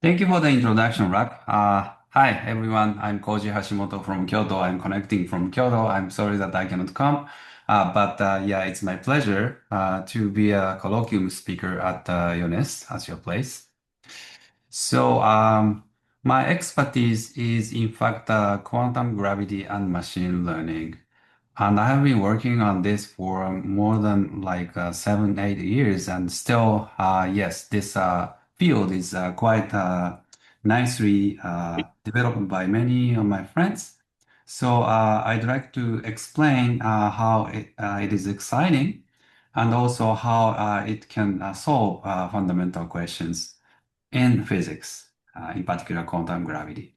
Thank you for the introduction, Rak. Hi, everyone. I'm Koji Hashimoto from Kyoto. I'm connecting from Kyoto. I'm sorry that I cannot come, but yeah, it's my pleasure to be a colloquium speaker at UNIST at your place. So, my expertise is in fact quantum gravity and machine learning. And I have been working on this for more than like 7, 8 years, and still, yes, this field is quite nicely developed by many of my friends. So I'd like to explain how it is exciting, and also how it can solve fundamental questions in physics, in particular quantum gravity.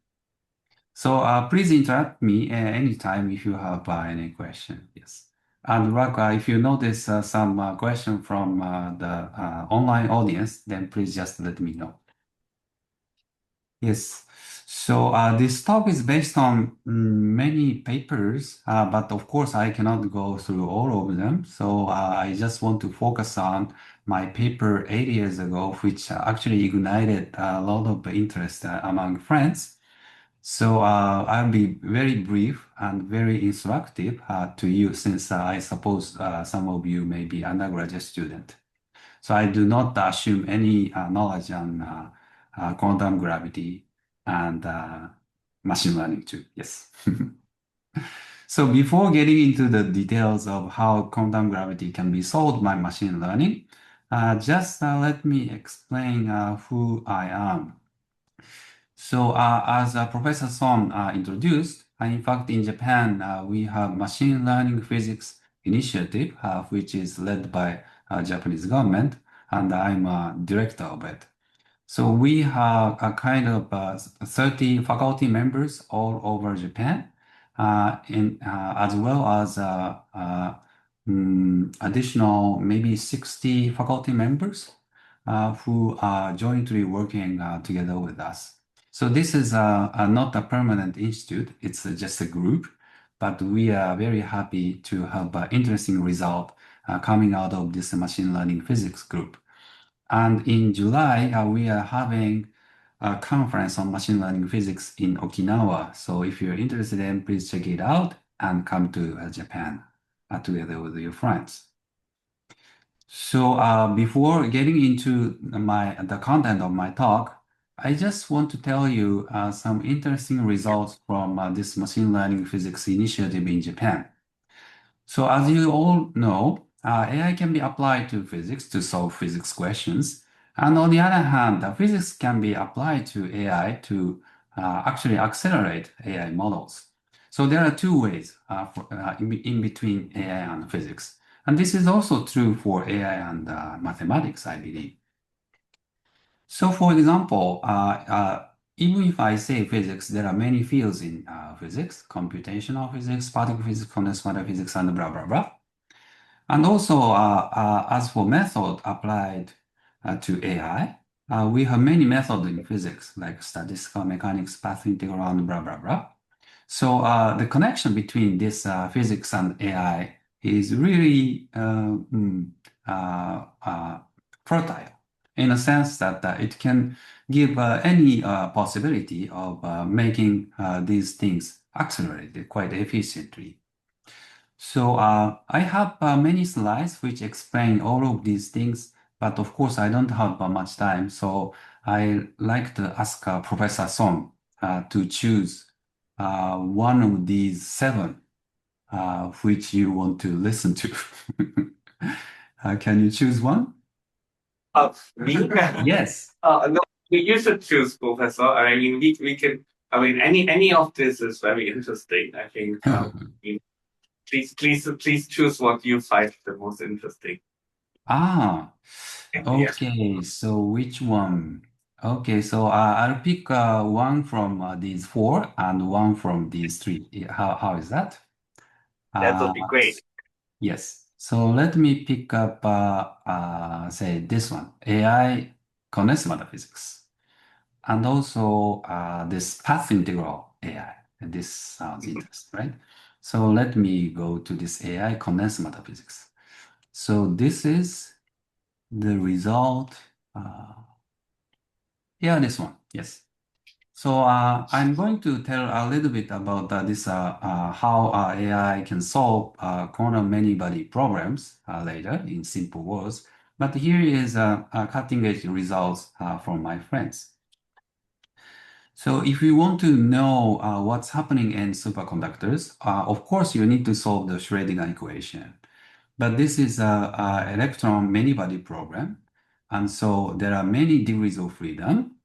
So please interrupt me anytime if you have any question. Yes. And Rak, if you notice some question from the online audience, then please just let me know. Yes. So this talk is based on many papers, but of course I cannot go through all of them. So I just want to focus on my paper 8 years ago, which actually ignited a lot of interest among friends. So I'll be very brief and very instructive to you, since I suppose some of you may be undergraduate student. So I do not assume any knowledge on quantum gravity and machine learning too. Yes. So before getting into the details of how quantum gravity can be solved by machine learning, just let me explain who I am. So, as Professor Son introduced, in fact, in Japan, we have machine learning physics initiative, which is led by Japanese government, and I'm a director of it. So we have a kind of 30 faculty members all over Japan, as well as additional maybe 60 faculty members who are jointly working together with us. So this is not a permanent institute, it's just a group, but we are very happy to have an interesting result coming out of this machine learning physics group. And in July, we are having a conference on machine learning physics in Okinawa. So if you're interested in, please check it out and come to Japan together with your friends. So before getting into the content of my talk, I just want to tell you some interesting results from this machine learning physics initiative in Japan. So as you all know, AI can be applied to physics to solve physics questions. And on the other hand, physics can be applied to AI to actually accelerate AI models. So there are two ways in between AI and physics. And this is also true for AI and mathematics, I believe. So for example, even if I say physics, there are many fields in physics: computational physics, particle physics, condensed matter physics, and blah, blah, blah. And also, as for method applied to AI, we have many methods in physics, like statistical mechanics, path integral, and blah, blah, blah. So the connection between this physics and AI is really fertile, in a sense that it can give any possibility of making these things accelerated quite efficiently. So I have many slides which explain all of these things, but of course I don't have much time. So I like to ask Professor Song to choose one of these seven which you want to listen to. Can you choose one? Me? Yes. No, you should choose, Professor. I mean, we can. I mean, any of this is very interesting. I think. Please choose what you find the most interesting. Ah, Yeah, okay. So which one? Okay, so I'll pick one from these four and one from these three. How is that? that would Uh, be great. yes. So let me pick up, say this one, AI condensed matter physics, and also this path integral AI. And this sounds interesting, right? So let me go to this AI condensed matter physics. So this is the result. Yeah, this one. Yes. So I'm going to tell a little bit about this how AI can solve quantum many-body problems later in simple words. But here is cutting-edge results from my friends. So if you want to know what's happening in superconductors, of course you need to solve the Schrödinger equation. But this is a electron many-body problem, and so there are many degrees of freedom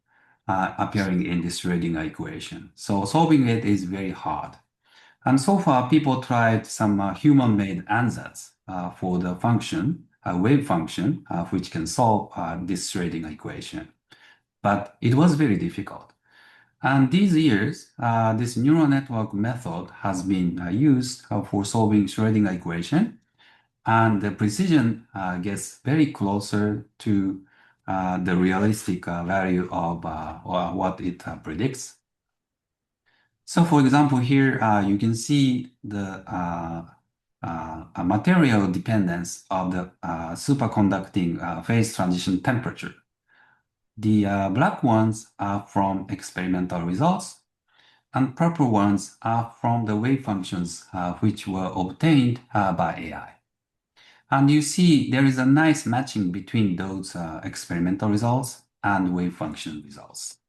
appearing in this Schrödinger equation. So solving it is very hard. And so far, people tried some human-made ansatz for the function, a wave function, which can solve this Schrödinger equation. But it was very difficult. And these years, this neural network method has been used for solving Schrödinger equation, and the precision gets very closer to the realistic value of what it predicts. So for example, here you can see the material dependence of the superconducting phase transition temperature. The black ones are from experimental results, and purple ones are from the wave functions which were obtained by AI. And you see there is a nice matching between those experimental results and wave function results.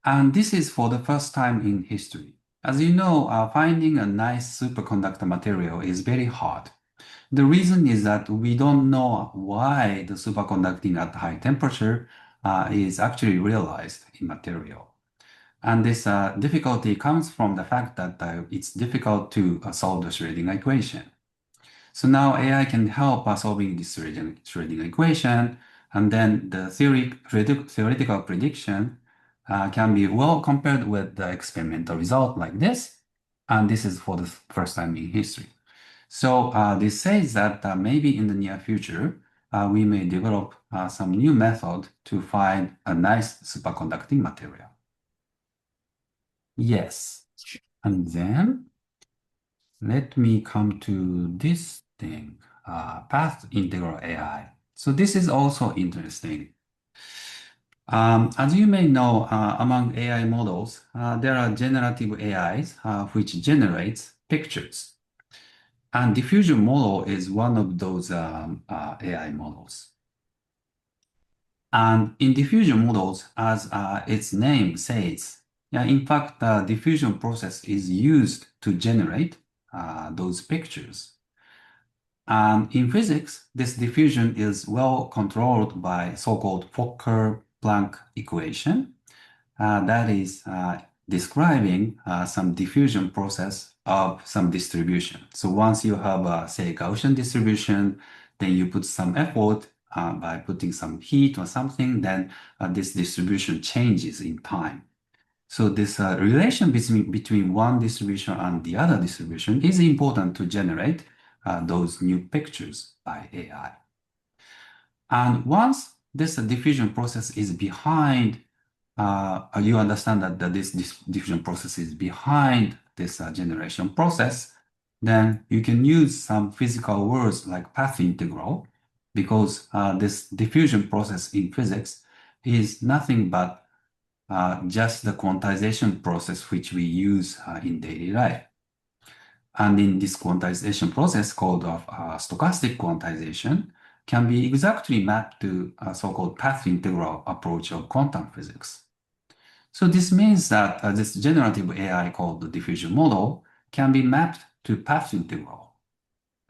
And this is for the first time in history. As you know, finding a nice superconductor material is very hard. The reason is that we don't know why the superconducting at high temperature is actually realized in material. And this difficulty comes from the fact that it's difficult to solve the Schrödinger equation. So now AI can help us solving this Schrödinger equation, and then the theoretical prediction can be well compared with the experimental result like this, and this is for the first time in history. So this says that maybe in the near future, we may develop some new method to find a nice superconducting material. Yes, and then let me come to this thing, path integral AI. So this is also interesting. As you may know, among AI models, there are generative AIs which generates pictures. And diffusion model is one of those AI models. And in diffusion models, as its name says, in fact, the diffusion process is used to generate those pictures. In physics, this diffusion is well controlled by so-called Fokker-Planck equation that is describing some diffusion process of some distribution. So once you have, say, Gaussian distribution, then you put some effort by putting some heat or something, then this distribution changes in time. So this relation between one distribution and the other distribution is important to generate those new pictures by AI. And once this diffusion process is behind, you understand that this diffusion process is behind this generation process, then you can use some physical words like path integral, because this diffusion process in physics is nothing but just the quantization process which we use in daily life. And in this quantization process called stochastic quantization can be exactly mapped to a so-called path integral approach of quantum physics. So this means that this generative AI called the diffusion model can be mapped to path integral.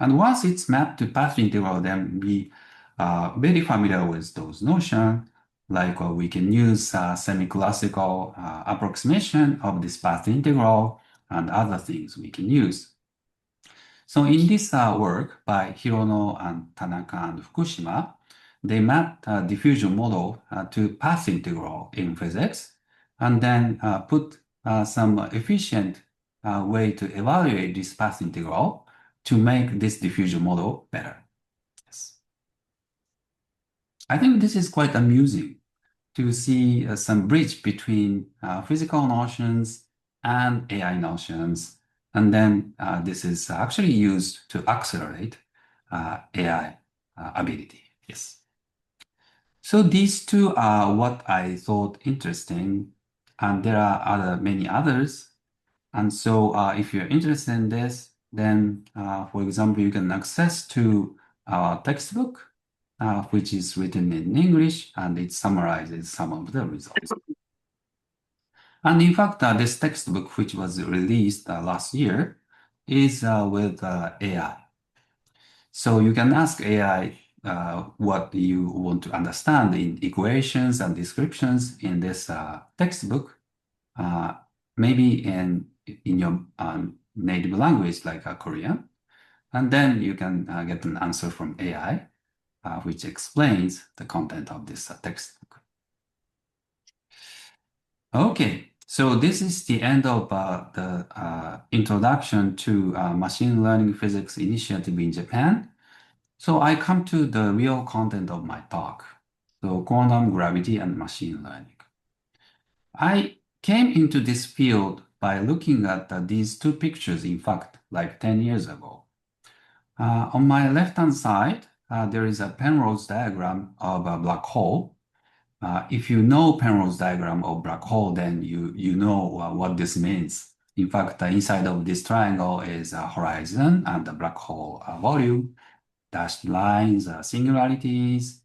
And once it's mapped to path integral, then we are very familiar with those notions. Like we can use semi-classical approximation of this path integral and other things we can use. So in this work by Hirono and Tanaka and Fukushima, they mapped a diffusion model to path integral in physics, and then put some efficient way to evaluate this path integral to make this diffusion model better. Yes. I think this is quite amusing to see some bridge between physical notions and AI notions. And then this is actually used to accelerate AI ability. Yes. So these two are what I thought interesting, and there are many others. And so if you're interested in this, then for example, you can access to our textbook, which is written in English, and it summarizes some of the results. And in fact, this textbook, which was released last year, is with AI. So you can ask AI what you want to understand in equations and descriptions in this textbook, uh, maybe in your native language like Korean, and then you can get an answer from AI, which explains the content of this textbook. Okay, so this is the end of the introduction to machine learning physics initiative in Japan. So I come to the real content of my talk. So quantum gravity and machine learning. I came into this field by looking at these two pictures, in fact, like 10 years ago. On my left-hand side, there is a Penrose diagram of a black hole. If you know Penrose diagram of black hole, then you know what this means. In fact, the inside of this triangle is a horizon and the black hole volume, dashed lines, singularities,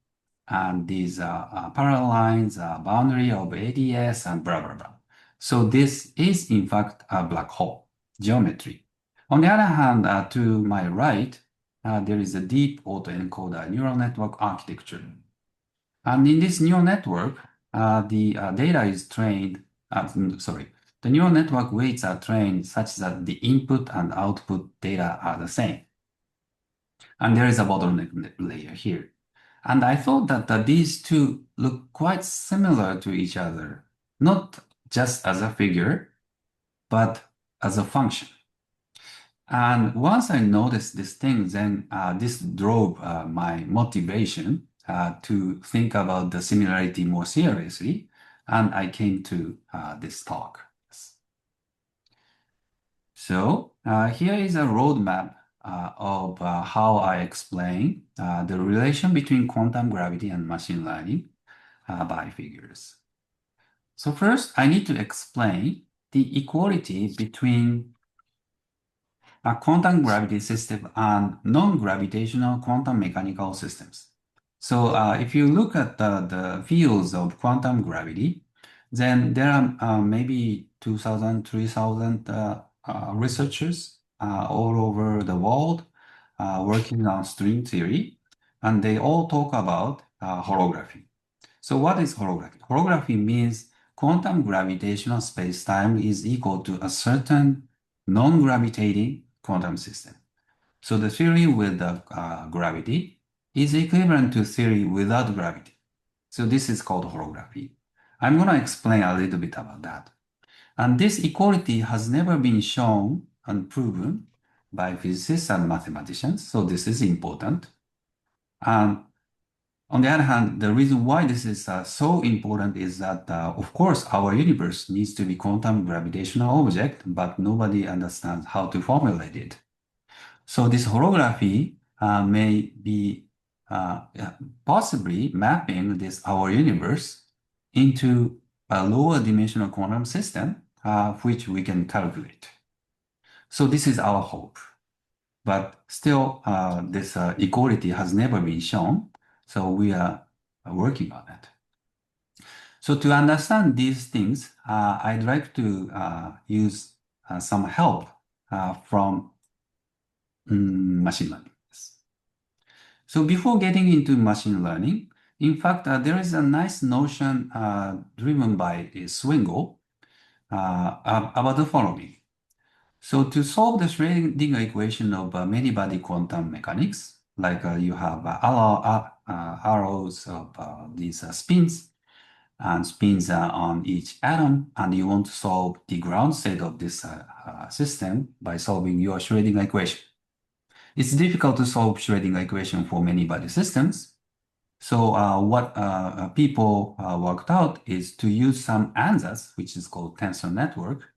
and these parallel lines, boundary of ADS, and blah, blah, blah. So this is, in fact, a black hole geometry. On the other hand, to my right, there is a deep autoencoder neural network architecture. And in this neural network, the data is trained, the neural network weights are trained such that the input and output data are the same. And there is a bottleneck layer here. And I thought that these two look quite similar to each other, not just as a figure, but as a function. And once I noticed this thing, then this drove my motivation to think about the similarity more seriously. And I came to this talk. So here is a roadmap of how I explain the relation between quantum gravity and machine learning by figures. So first, I need to explain the equality between a quantum gravity system and non-gravitational quantum mechanical systems. So if you look at the fields of quantum gravity, then there are maybe 2,000, 3,000 researchers all over the world working on string theory, and they all talk about holography. So what is holography? Holography means quantum gravitational spacetime is equal to a certain non-gravitating quantum system. So the theory with the gravity is equivalent to theory without gravity. So this is called holography. I'm going to explain a little bit about that. And this equality has never been shown and proven by physicists and mathematicians. So this is important. And on the other hand, the reason why this is so important is that, of course, our universe needs to be quantum gravitational object, but nobody understands how to formulate it. So this holography may be possibly mapping this our universe into a lower dimensional quantum system, which we can calculate. So this is our hope. But still, this equality has never been shown. So we are working on it. So to understand these things, I'd like to use some help from machine learning. So before getting into machine learning, in fact, there is a nice notion driven by Swingle about the following. So to solve the Schrödinger equation of many-body quantum mechanics, like you have arrows of these spins and spins on each atom, and you want to solve the ground state of this system by solving your Schrödinger equation. It's difficult to solve Schrödinger equation for many-body systems. So what people worked out is to use some ansatz, which is called tensor network,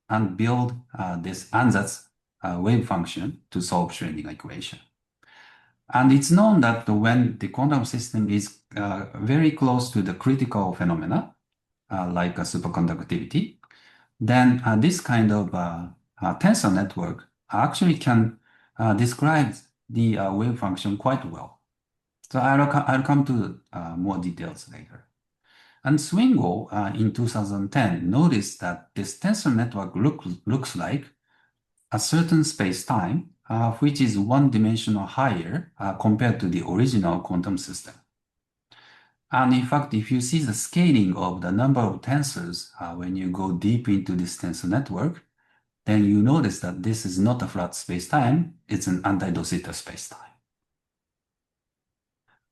and build this ansatz wave function to solve Schrödinger equation. And it's known that when the quantum system is very close to the critical phenomena, like a superconductivity, then this kind of tensor network actually can describe the wave function quite well. So I'll come to more details later. And Swingle in 2010 noticed that this tensor network looks like a certain space-time, which is one-dimensional higher compared to the original quantum system. And in fact, if you see the scaling of the number of tensors when you go deep into this tensor network, then you notice that this is not a flat space-time, it's an anti-de Sitter space-time.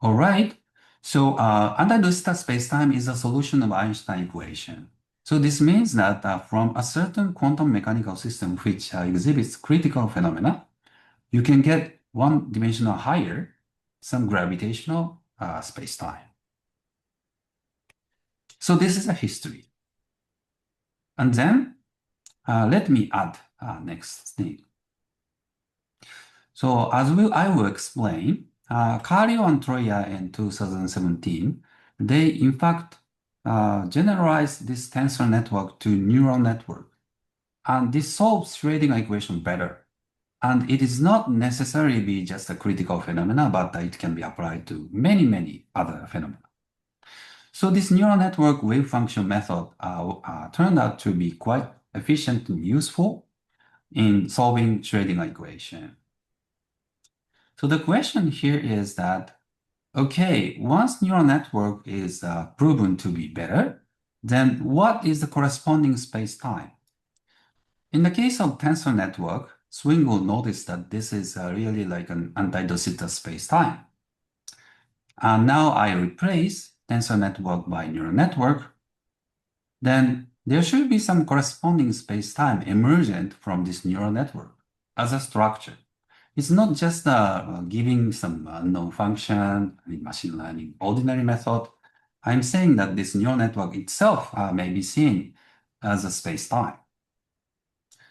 All right, so anti-de Sitter space-time is a solution of Einstein equation. So this means that from a certain quantum mechanical system which exhibits critical phenomena, you can get one-dimensional higher some gravitational space-time. So this is a history. And then let me add next thing. So as I will explain, Cario and Troya in 2017, they in fact generalized this tensor network to neural network. And this solves Schrödinger equation better. And it is not necessarily be just a critical phenomena, but it can be applied to many, many other phenomena. So this neural network wave function method turned out to be quite efficient and useful in solving Schrödinger equation. So the question here is that, okay, once neural network is proven to be better, then what is the corresponding space-time? In the case of tensor network, Swingle noticed that this is really like an anti-de Sitter space-time. And now I replace tensor network by neural network, then there should be some corresponding space-time emergent from this neural network as a structure. It's not just giving some unknown function in machine learning ordinary method. I'm saying that this neural network itself may be seen as a space-time.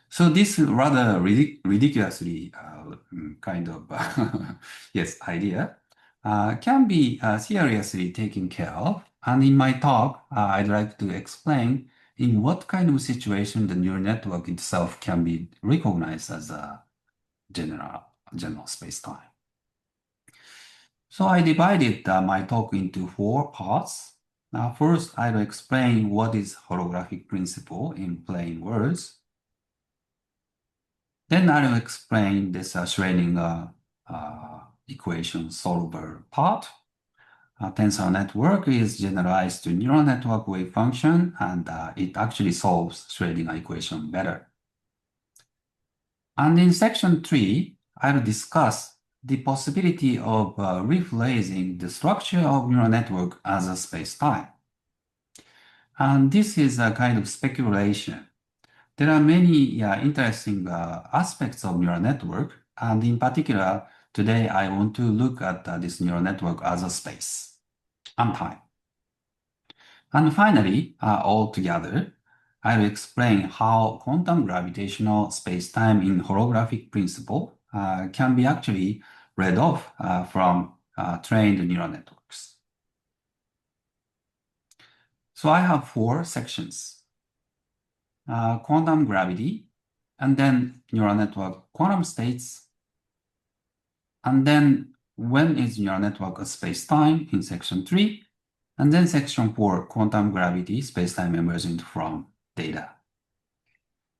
So this rather ridiculously kind of yes idea can be seriously taken care of. And in my talk, I'd like to explain in what kind of situation the neural network itself can be recognized as a general space-time. So I divided my talk into 4 parts. First, I will explain what is holographic principle in plain words. Then I will explain this Schrödinger equation solver part. Tensor network is generalized to neural network wave function, and it actually solves Schrödinger equation better. And in section 3, I will discuss the possibility of rephrasing the structure of neural network as a space-time. And this is a kind of speculation. There are many interesting aspects of neural network, and in particular, today I want to look at this neural network as a space and time. And finally, altogether, I will explain how quantum gravitational space-time in holographic principle can be actually read off from trained neural networks. So I have 4 sections. Quantum gravity, and then neural network quantum states, and then when is neural network a space-time in section 3, and then section 4, quantum gravity, space-time emergent from data.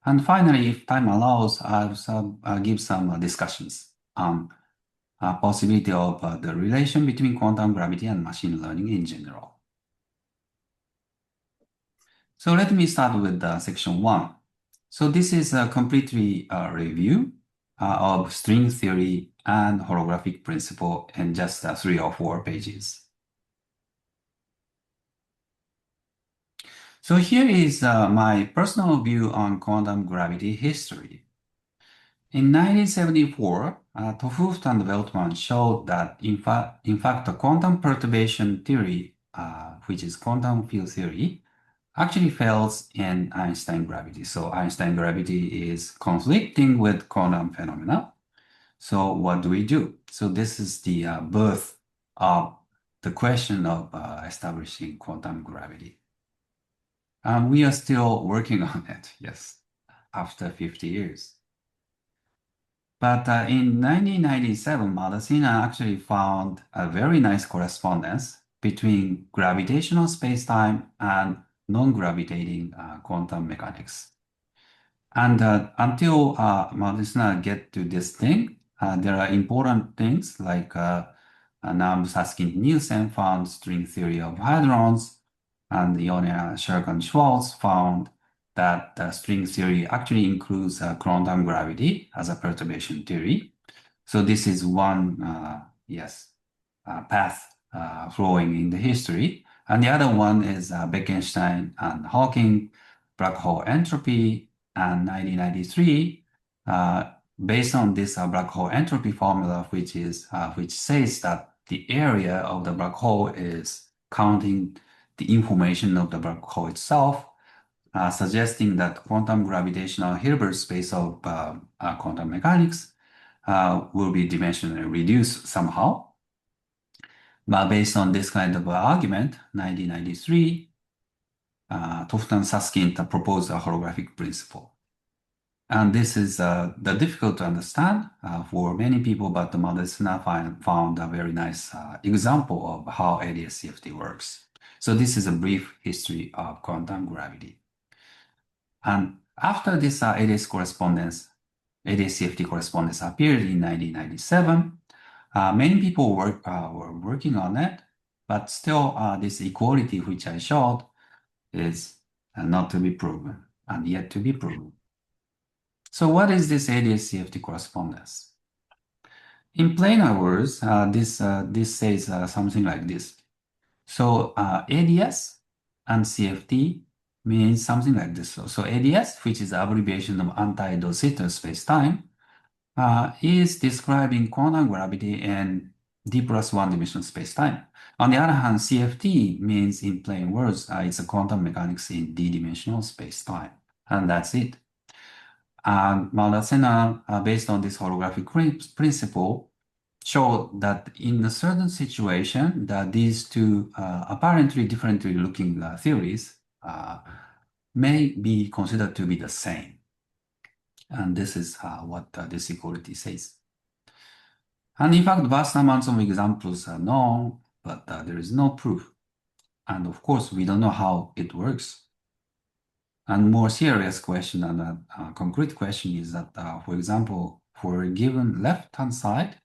And finally, if time allows, I'll give some discussions on possibility of the relation between quantum gravity and machine learning in general. So let me start with section 1. So this is a completely review of string theory and holographic principle in just 3 or 4 pages. So here is my personal view on quantum gravity history. In 1974, t 't Hooft and Veltman showed that in fact the quantum perturbation theory, which is quantum field theory, actually fails in Einstein gravity. So Einstein gravity is conflicting with quantum phenomena. So what do we do? So this is the birth of the question of establishing quantum gravity. We are still working on it, yes, after 50 years. But in 1997, Madasina actually found a very nice correspondence between gravitational spacetime and non-gravitating quantum mechanics. And until Madasina get to this thing, there are important things like Nam Saskin-Nielsen found string theory of hadrons, and Ionia Sherkan-Schwartz found that string theory actually includes quantum gravity as a perturbation theory. So this is one, path flowing in the history. And the other one is Bekenstein and Hawking, black hole entropy, and 1993, based on this black hole entropy formula, which says that the area of the black hole is counting the information of the black hole itself, suggesting that quantum gravitational Hilbert space of quantum mechanics will be dimensionally reduced somehow. But based on this kind of argument, 1993, Toftan Susskind proposed a holographic principle. And this is difficult to understand for many people, but Madasina found a very nice example of how ADS-CFT works. So this is a brief history of quantum gravity. And after this ADS-CFT correspondence appeared in 1997, many people were working on it, but still this equality which I showed is not to be proven and yet to be proven. So what is this ADS-CFT correspondence? In plainer words, this says something like this. So ADS and CFT means something like this. So ADS, which is the abbreviation of anti-de Sitter space-time, is describing quantum gravity in d plus one dimensional space-time. On the other hand, CFT means, in plain words, it's a quantum mechanics in d-dimensional space-time, and that's it. And Madasena, based on this holographic principle, showed that in a certain situation, that these two apparently differently looking theories may be considered to be the same. And this is what this equality says. And in fact, vast amounts of examples are known, but there is no proof. And of course, we don't know how it works. And more serious question and a concrete question is that, for example, for a given left-hand side,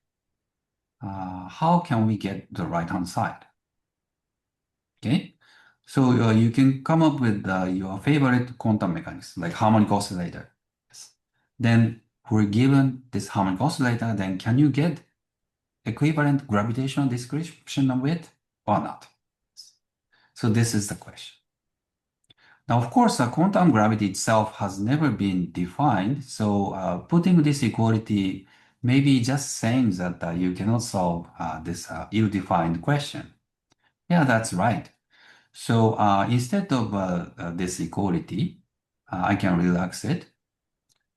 how can we get the right-hand side? Okay, so you can come up with your favorite quantum mechanics, like harmonic oscillator. Yes. Then for a given this harmonic oscillator, then can you get equivalent gravitational description of it or not? So this is the question. Now, of course, quantum gravity itself has never been defined. So putting this equality may be just saying that you cannot solve this ill-defined question. Yeah, that's right. So instead of this equality, I can relax it.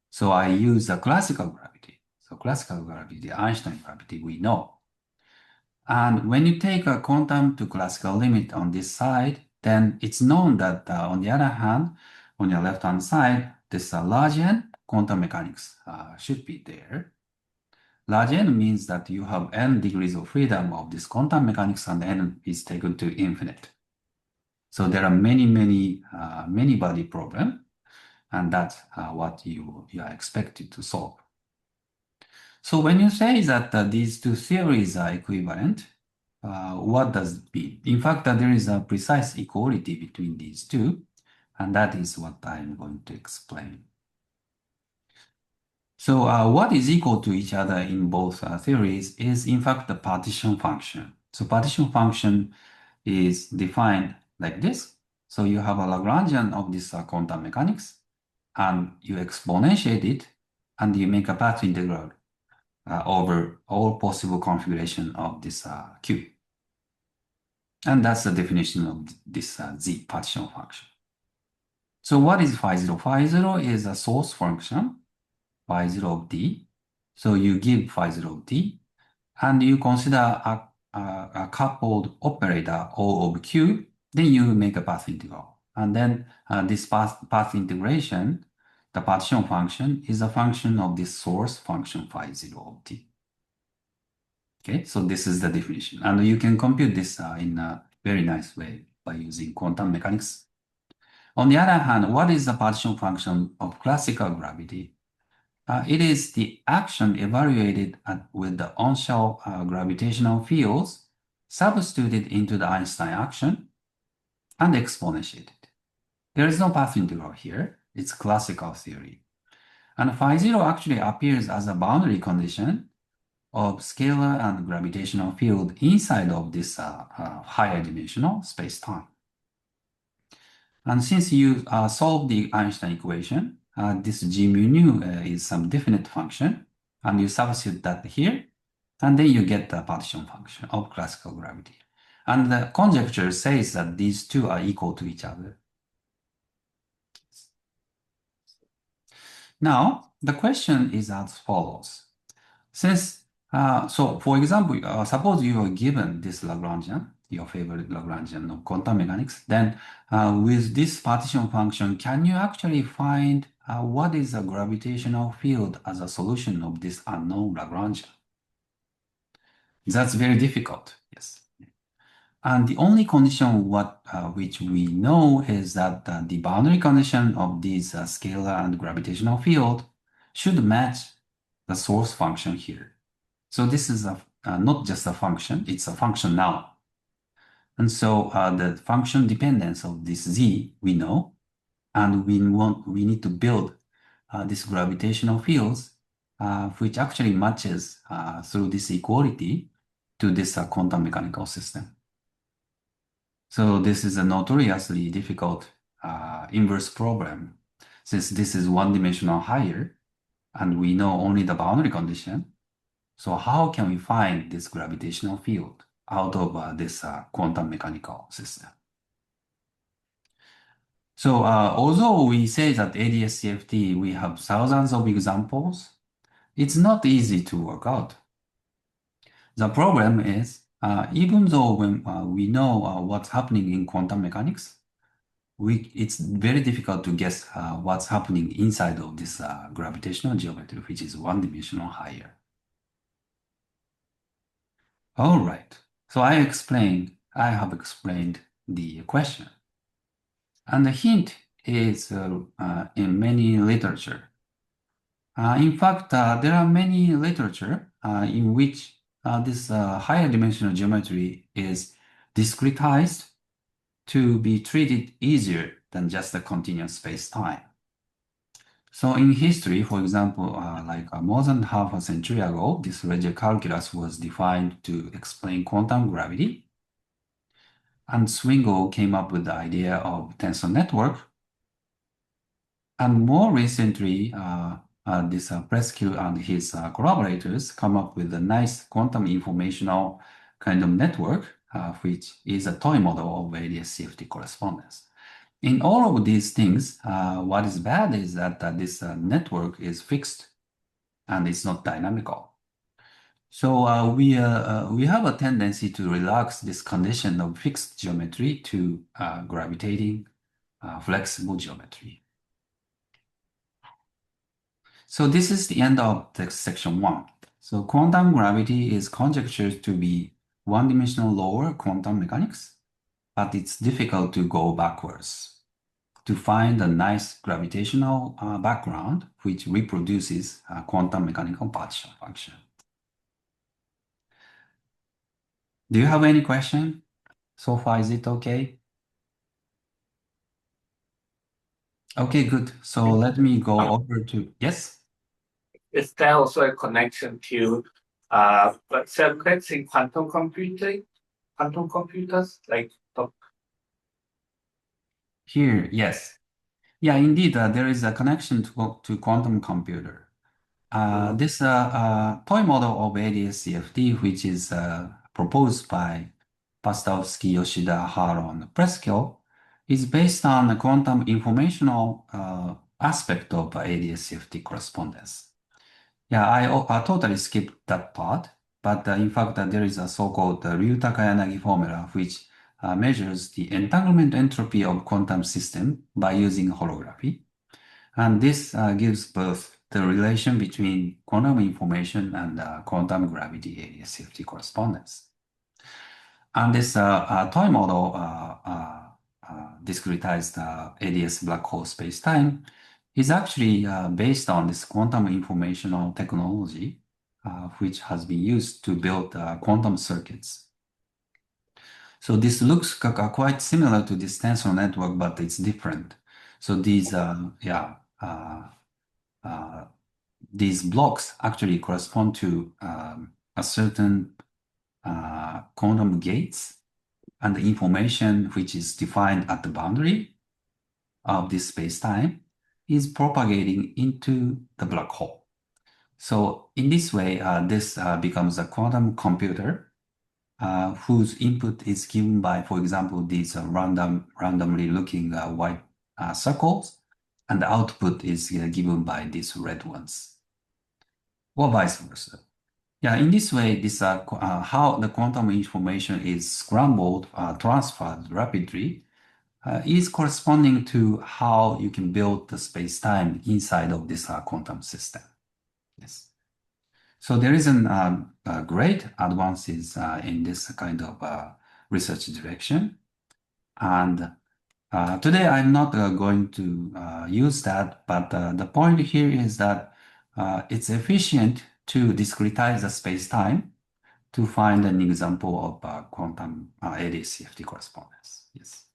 So I use the classical gravity. So classical gravity, the Einstein gravity, we know. And when you take a quantum to classical limit on this side, then it's known that on the other hand, on your left-hand side, this large n quantum mechanics should be there. Large n means that you have n degrees of freedom of this quantum mechanics, and n is taken to infinite. So there are many body problem, and that's what you are expected to solve. So when you say that these two theories are equivalent, what does it mean? In fact, there is a precise equality between these two, and that is what I'm going to explain. So what is equal to each other in both theories is, in fact, the partition function. So partition function is defined like this. So you have a Lagrangian of this quantum mechanics, and you exponentiate it, and you make a path integral over all possible configuration of this Q. And that's the definition of this Z partition function. So what is phi 0? Phi 0 is a source function, phi 0 of D. So you give phi 0 t, and you consider a coupled operator O of Q, then you make a path integral. And then this path integration, the partition function, is a function of this source function phi 0 of t. Okay, so this is the definition. And you can compute this in a very nice way by using quantum mechanics. On the other hand, what is the partition function of classical gravity? It is the action evaluated with the on-shell gravitational fields substituted into the Einstein action and exponentiated. There is no path integral here. It's classical theory. And phi 0 actually appears as a boundary condition of scalar and gravitational field inside of this higher dimensional space-time. And since you solve the Einstein equation, this g mu nu is some definite function, and you substitute that here, and then you get the partition function of classical gravity. And the conjecture says that these two are equal to each other. Now, the question is as follows. So for example, suppose you are given this Lagrangian, your favorite Lagrangian of quantum mechanics, then with this partition function, can you actually find what is a gravitational field as a solution of this unknown Lagrangian? That's very difficult, yes. And the only condition which we know is that the boundary condition of these scalar and gravitational field should match the source function here. So this is not just a function, it's a function now. And so the function dependence of this z we know, and we need to build this gravitational fields which actually matches through this equality to this quantum mechanical system. So this is a notoriously difficult inverse problem, since this is one-dimensional higher, and we know only the boundary condition. So how can we find this gravitational field out of this quantum mechanical system? So although we say that ADS-CFT, we have thousands of examples, it's not easy to work out. The problem is, even though when we know what's happening in quantum mechanics, it's very difficult to guess what's happening inside of this gravitational geometry, which is one-dimensional higher. All right, so I have explained the question. And the hint is in many literature. In fact, there are many literature in which this higher dimensional geometry is discretized to be treated easier than just a continuous space-time. So in history, for example, more than half a century ago, this Ledger calculus was defined to explain quantum gravity. And Swingle came up with the idea of tensor network. And more recently, this Presque and his collaborators come up with a nice quantum informational kind of network, which is a toy model of ADS-CFT correspondence. In all of these things, what is bad is that this network is fixed and it's not dynamical. So we have a tendency to relax this condition of fixed geometry to gravitating flexible geometry. So this is the end of section 1. So quantum gravity is conjectured to be one-dimensional lower quantum mechanics, but it's difficult to go backwards to find a nice gravitational background which reproduces a quantum mechanical partition function. Do you have any question? So far, is it okay? Okay, good. So let me go over to, yes? Is there also a connection to circuits in quantum computing, quantum computers, like Here, yes. Yeah, indeed, there is a connection to quantum computer. This toy model of ADS-CFT, which is proposed by Pastovsky, Yoshida, Haro, and Presque, is based on the quantum informational aspect of ADS-CFT correspondence. Yeah, I totally skipped that part, but in fact, there is a so-called Ryutaka-Yanagi formula, which measures the entanglement entropy of quantum system by using holography. And this gives birth the relation between quantum information and quantum gravity ADS-CFT correspondence. And this toy model discretized ADS black hole spacetime is actually based on this quantum informational technology, which has been used to build quantum circuits. So this looks quite similar to this tensor network, but it's different. So these, these blocks actually correspond to a certain quantum gates, and the information which is defined at the boundary of this space-time is propagating into the black hole. So in this way, this becomes a quantum computer whose input is given by, for example, these randomly looking white circles, and the output is given by these red ones, or vice versa. Yeah, in this way, this how the quantum information is scrambled, transferred rapidly, is corresponding to how you can build the space-time inside of this quantum system. Yes. So there is a great advances in this kind of research direction. And today I'm not going to use that, but the point here is that it's efficient to discretize the space-time to find an example of quantum ADS-CFT correspondence. Yes.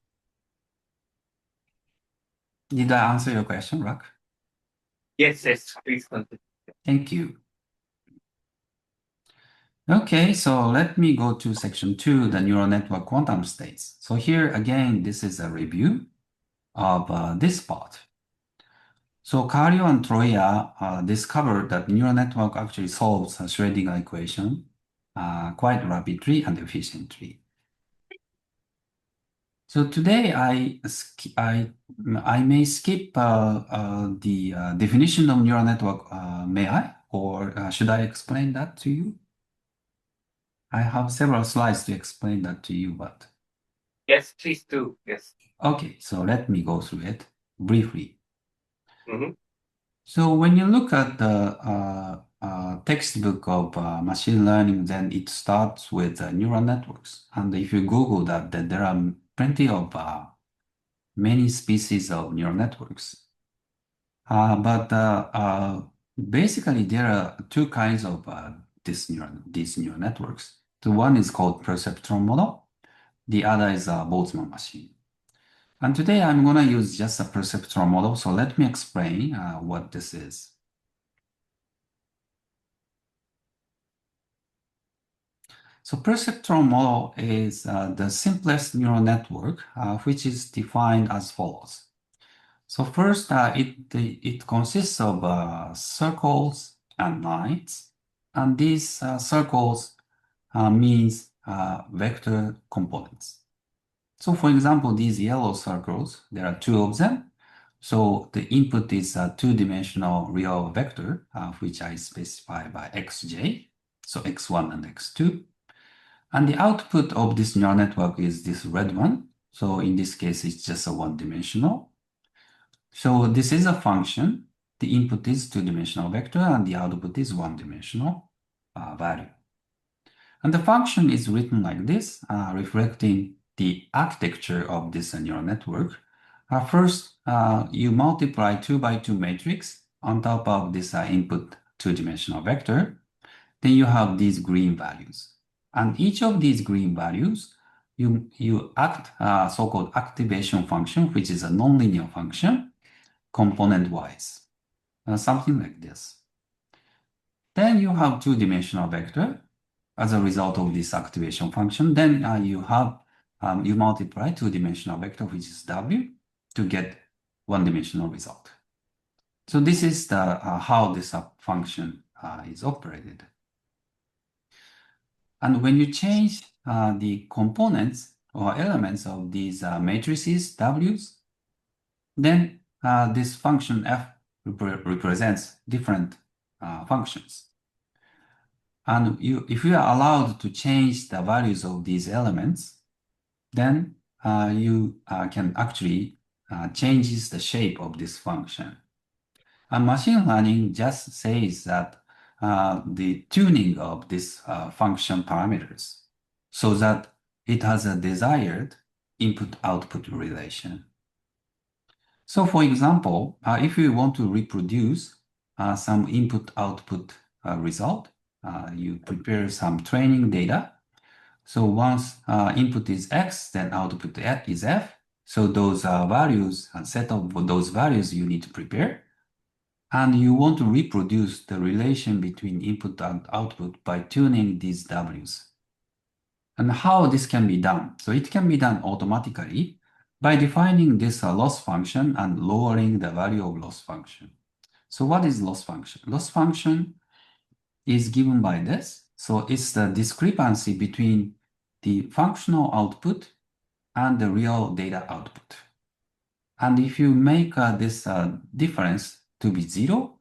Did I answer your question, Rak? Yes, please continue. Thank you. Okay, so let me go to section 2, the neural network quantum states. So here again, this is a review of this part. So Cario and Troya discovered that neural network actually solves a Schrödinger equation quite rapidly and efficiently. So today I may skip the definition of neural network, may I? Or should I explain that to you? I have several slides to explain that to you, but... Yes, please do. Yes. Okay, so let me go through it briefly. Mm-hmm. So when you look at the textbook of machine learning, then it starts with neural networks. And if you Google that, then there are plenty of many species of neural networks. But basically, there are two kinds of these neural networks. The one is called perceptron model. The other is a Boltzmann machine. And today I'm going to use just a perceptron model. So let me explain what this is. So perceptron model is the simplest neural network, which is defined as follows. So first, it consists of circles and lines, and these circles means vector components. So for example, these yellow circles, there are two of them. So the input is a two-dimensional real vector, which I specify by xj, so x1 and x2. And the output of this neural network is this red one. So in this case, it's just a one-dimensional. So this is a function. The input is two-dimensional vector and the output is one-dimensional value. And the function is written like this, reflecting the architecture of this neural network. First, you multiply 2 by 2 matrix on top of this input two-dimensional vector. Then you have these green values. And each of these green values, you act so-called activation function, which is a nonlinear function, component-wise, something like this. Then you have two-dimensional vector as a result of this activation function. Then you multiply two-dimensional vector, which is w, to get one-dimensional result. So this is the how this function is operated. And when you change the components or elements of these matrices W's, then this function f represents different functions. And if you are allowed to change the values of these elements, then you can actually changes the shape of this function. And machine learning just says that the tuning of this function parameters so that it has a desired input-output relation. So for example, if you want to reproduce some input-output result, you prepare some training data. So once input is X, then output is F. So those values, a set of those values you need to prepare. And you want to reproduce the relation between input and output by tuning these W's. And how this can be done? So it can be done automatically by defining this loss function and lowering the value of loss function. So what is loss function? Loss function is given by this. So it's the discrepancy between the functional output and the real data output. And if you make this difference to be 0,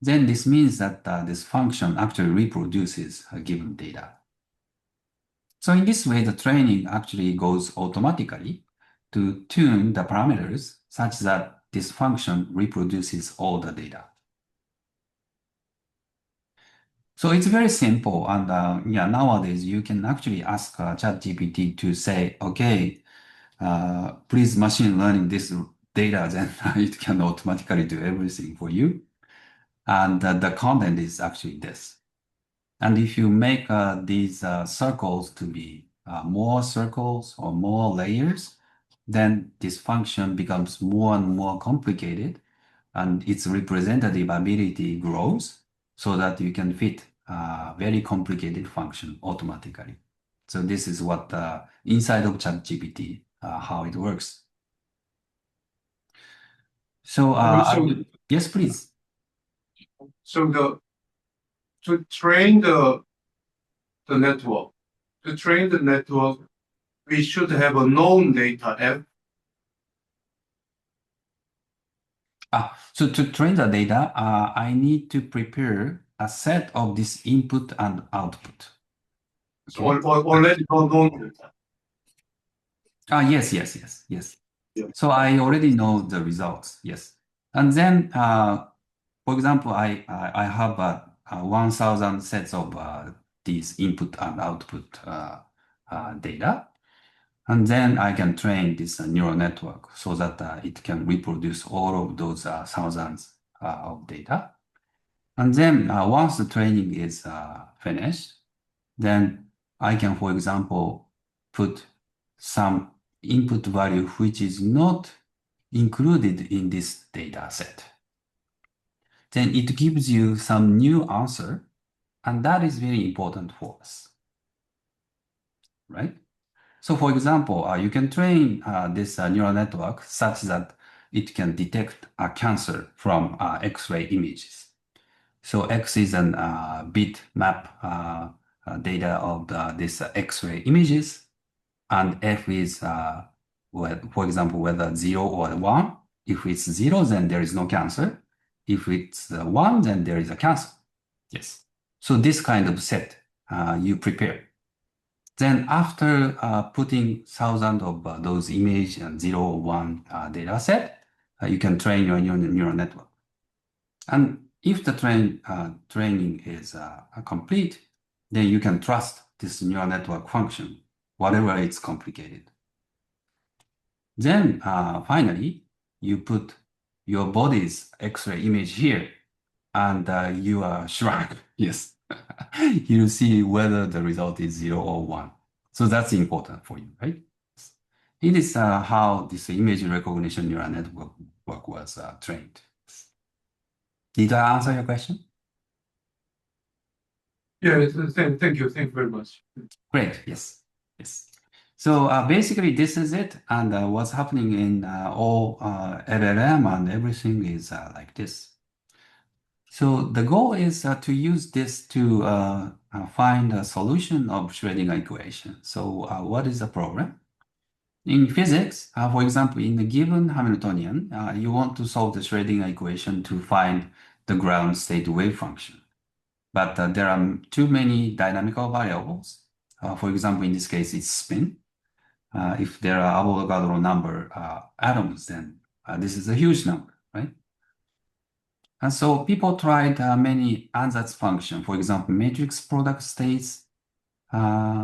then this means that this function actually reproduces a given data. So in this way, the training actually goes automatically to tune the parameters such that this function reproduces all the data. So it's very simple. And yeah, nowadays you can actually ask ChatGPT to say, okay, please machine learning this data, then it can automatically do everything for you. And the content is actually this. And if you make these circles to be more circles or more layers, then this function becomes more and more complicated, and its representative ability grows so that you can fit a very complicated function automatically. So this is what inside of ChatGPT, how it works. So, yes, please. So to train the network, we should have a known data F. So to train the data, I need to prepare a set of this input and output. Okay. Already known data. Yes. Yeah. So I already know the results. Yes. And then, for example, I have 1,000 sets of these input and output data. And then I can train this neural network so that it can reproduce all of those thousands of data. And then once the training is finished, then I can, for example, put some input value which is not included in this data set. Then it gives you some new answer, and that is very important for us, right? So for example, you can train this neural network such that it can detect a cancer from X-ray images. So X is an bit map data of this X-ray images, and F is, for example, whether 0 or 1. If it's 0, then there is no cancer. If it's 1, then there is a cancer. Yes. So this kind of set you prepare. Then after putting thousands of those image and 0 or 1 data set, you can train your neural network. And if the training is complete, then you can trust this neural network function, whatever it's complicated. Then finally, you put your body's X-ray image here, and you are shrunk. Yes. You'll see whether the result is 0 or 1. So that's important for you, right? It is how this image recognition neural network was trained. Did I answer your question? Yeah, thank you very much. Great, yes. So basically this is it, and what's happening in all LLM and everything is like this. So the goal is to use this to find a solution of Schrödinger equation. So what is the problem? In physics, for example, in a given Hamiltonian, you want to solve the Schrödinger equation to find the ground state wave function. But there are too many dynamical variables. For example, in this case, it's spin. If there are Avogadro number atoms, then this is a huge number, right? And so people tried many ansatz function. For example, matrix product states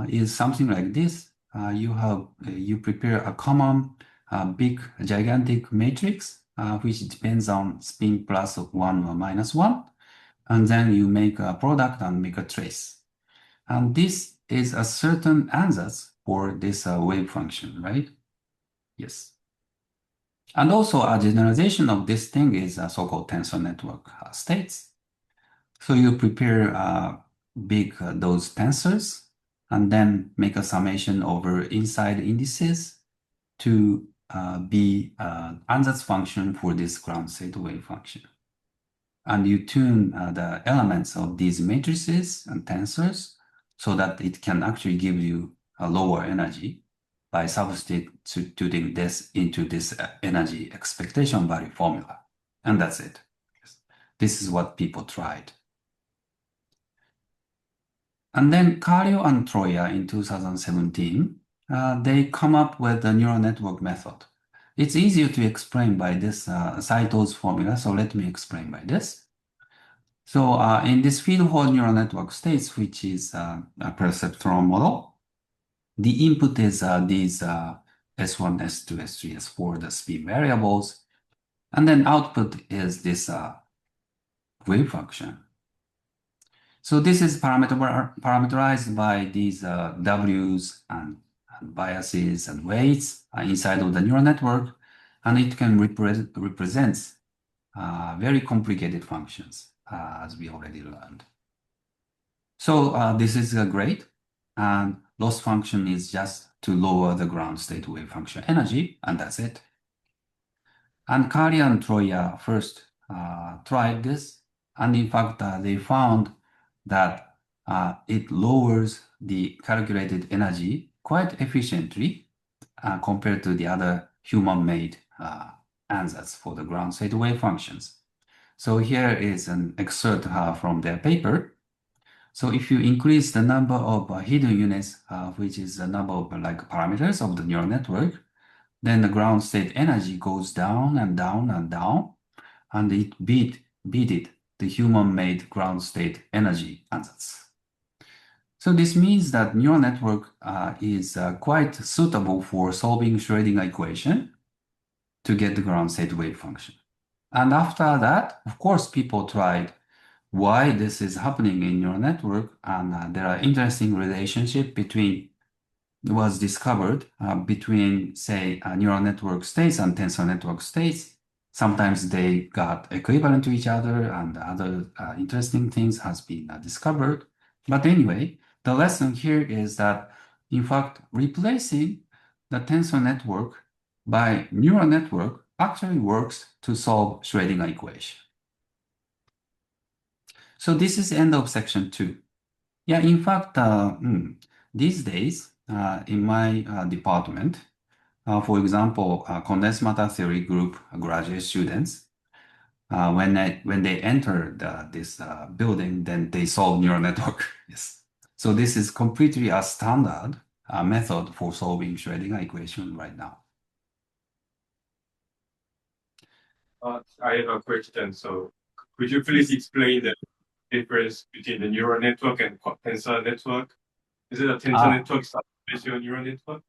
is something like this. You prepare a common big gigantic matrix which depends on spin plus 1 or minus 1, and then you make a product and make a trace. And this is a certain ansatz for this wave function, right? Yes. And also a generalization of this thing is a so-called tensor network states. So you prepare big those tensors and then make a summation over inside indices to be ansatz function for this ground state wave function. And you tune the elements of these matrices and tensors so that it can actually give you a lower energy by substituting this into this energy expectation value formula. And that's it. This is what people tried. And then Kallio and Troya in 2017, they come up with the neural network method. It's easier to explain by this Saito's formula, so let me explain by this. So in this feed-forward neural network states, which is a perceptron model, the input is these S1, S2, S3, S4, the speed variables, and then output is this wave function. So this is parameterized by these W's and biases and weights inside of the neural network, and it can represent very complicated functions, as we already learned. So this is great, and loss function is just to lower the ground state wave function energy, and that's it. And Kallio and Troya first tried this, and in fact, they found that it lowers the calculated energy quite efficiently compared to the other human-made ansatz for the ground state wave functions. So here is an excerpt from their paper. So if you increase the number of hidden units, which is the number of parameters of the neural network, then the ground state energy goes down and down and down, and it beated the human-made ground state energy ansatz. So this means that neural network is quite suitable for solving Schrödinger equation to get the ground state wave function. And after that, of course, people tried why this is happening in neural network, and there are interesting relationship was discovered between, say, neural network states and tensor network states. Sometimes they got equivalent to each other, and other interesting things has been discovered. But anyway, the lesson here is that, in fact, replacing the tensor network by neural network actually works to solve Schrödinger equation. So this is the end of section 2. Yeah, in fact, these days, in my department, for example, condensed matter theory group graduate students, when they enter this building, then they solve neural network. Yes. So this is completely a standard method for solving Schrödinger equation right now. I have a question. So could you please explain the difference between the neural network and tensor network? Is it a tensor network spatial neural network?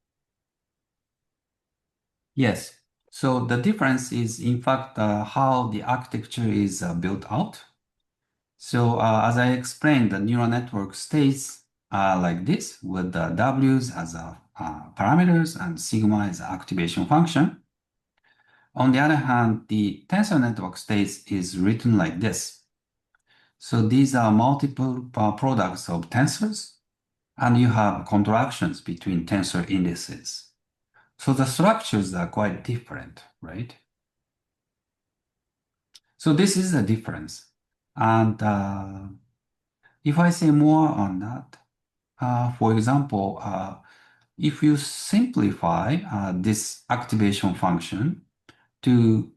Yes. So the difference is, in fact, how the architecture is built out. So as I explained, the neural network states are like this, with the W's as parameters and sigma as activation function. On the other hand, the tensor network states is written like this. So these are multiple products of tensors, and you have contractions between tensor indices. So the structures are quite different, right? So this is the difference. And if I say more on that, for example, if you simplify this activation function to